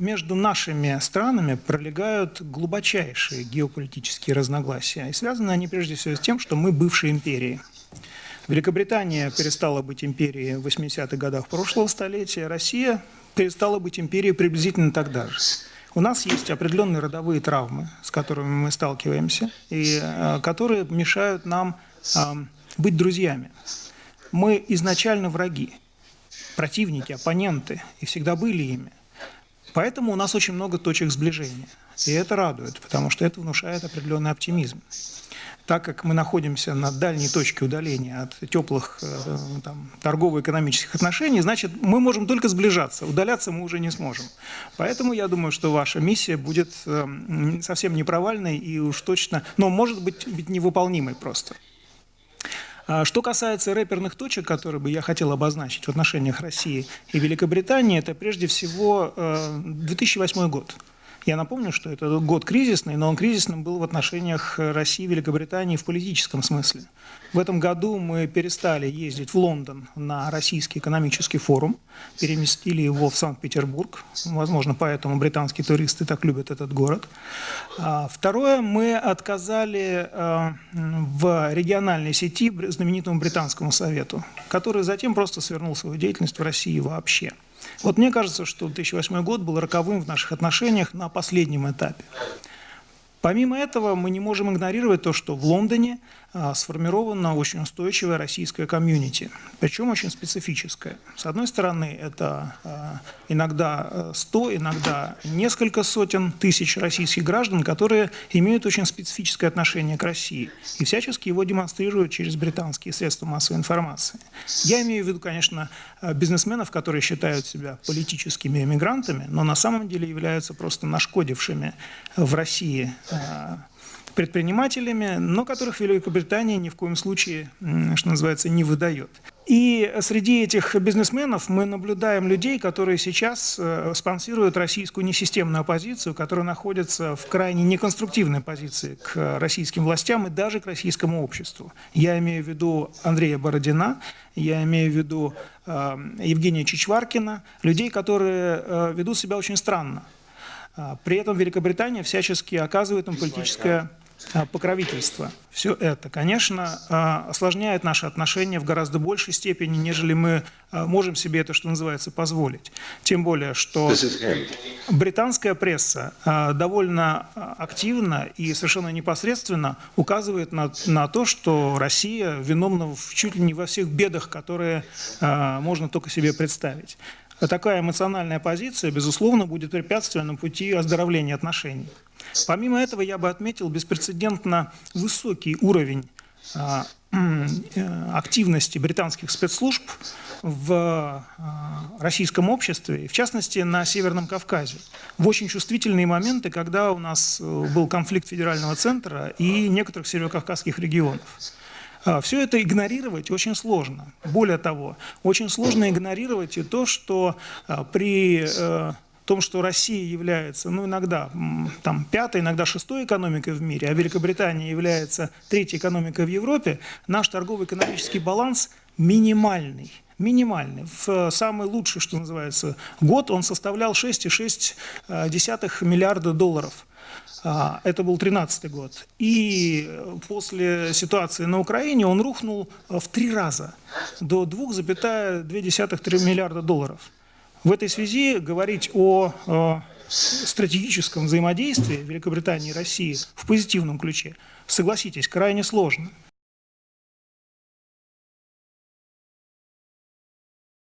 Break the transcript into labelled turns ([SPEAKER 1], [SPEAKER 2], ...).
[SPEAKER 1] между нашими странами пролегают глубочайшие геополитические разногласия. И связаны они прежде всего с тем, что мы бывшие империи. Великобритания перестала быть империей в 80-х годах прошлого столетия, Россия перестала быть империей приблизительно тогда же. У нас есть определенные родовые травмы, с которыми мы сталкиваемся, и которые мешают нам быть друзьями. Мы изначально враги, противники, оппоненты, и всегда были ими. Поэтому у нас очень много точек сближения. И это радует, потому что это внушает определенный оптимизм. Так как мы находимся на дальней точке удаления от теплых торгово-экономических отношений, значит, мы можем только сближаться, удаляться мы уже не сможем. Поэтому я думаю, что ваша миссия будет совсем не провальной и уж точно, но может быть невыполнимой просто. Что касается реперных точек, которые бы я хотел обозначить в отношениях России и Великобритании, это прежде всего 2008 год. Я напомню, что это год кризисный, но он кризисным был в отношениях России и Великобритании в политическом смысле. В этом году мы перестали ездить в Лондон на Российский экономический форум, переместили его в Санкт-Петербург. Возможно, поэтому британские туристы так любят этот город. Второе, мы отказали в региональной сети знаменитому Британскому совету, который затем просто свернул свою деятельность в России вообще. Вот мне кажется, что 2008 год был роковым в наших отношениях на последнем этапе. Помимо этого, мы не можем игнорировать то, что в Лондоне сформировано очень устойчивое российское комьюнити, причем очень специфическое. С одной стороны, это иногда 100, иногда несколько сотен тысяч российских граждан, которые имеют очень специфическое отношение к России и всячески его демонстрируют через британские средства массовой информации. Я имею в виду, конечно, бизнесменов, которые считают себя политическими эмигрантами, но на самом деле являются просто нашкодившими в России предпринимателями, но которых Великобритания ни в коем случае, что называется, не выдает. И среди этих бизнесменов мы наблюдаем людей, которые сейчас спонсируют российскую несистемную оппозицию, которая находится в крайне неконструктивной позиции к российским властям и даже к российскому обществу. Я имею в виду Андрея Бородина, я имею в виду Евгения Чичваркина, людей, которые ведут себя очень странно. При этом Великобритания всячески оказывает им политическое покровительство. Все это, конечно, осложняет наши отношения в гораздо большей степени, нежели мы можем себе это, что называется, позволить. Тем более, что британская пресса довольно активно и совершенно непосредственно указывает на то, что Россия виновна чуть ли не во всех бедах, которые можно только себе представить. Такая эмоциональная позиция, безусловно, будет препятствием на пути оздоровления отношений. Помимо этого, я бы отметил беспрецедентно высокий уровень активности британских спецслужб в российском обществе, и в частности на Северном Кавказе, в очень чувствительные моменты, когда у нас был конфликт федерального центра и некоторых северокавказских регионов. Все это игнорировать очень сложно. Более того, очень сложно игнорировать и то, что при том, что Россия является, иногда пятой, иногда шестой экономикой в мире, а Великобритания является третьей экономикой в Европе, наш торгово-экономический баланс минимальный. Минимальный. В самый лучший, что называется, год он составлял 6,6 миллиарда долларов. Это был 2013 год. И после ситуации на Украине он рухнул в 3 раза, до 2,2 миллиарда долларов. В этой связи говорить о стратегическом взаимодействии Великобритании и России в позитивном ключе, согласитесь, крайне сложно.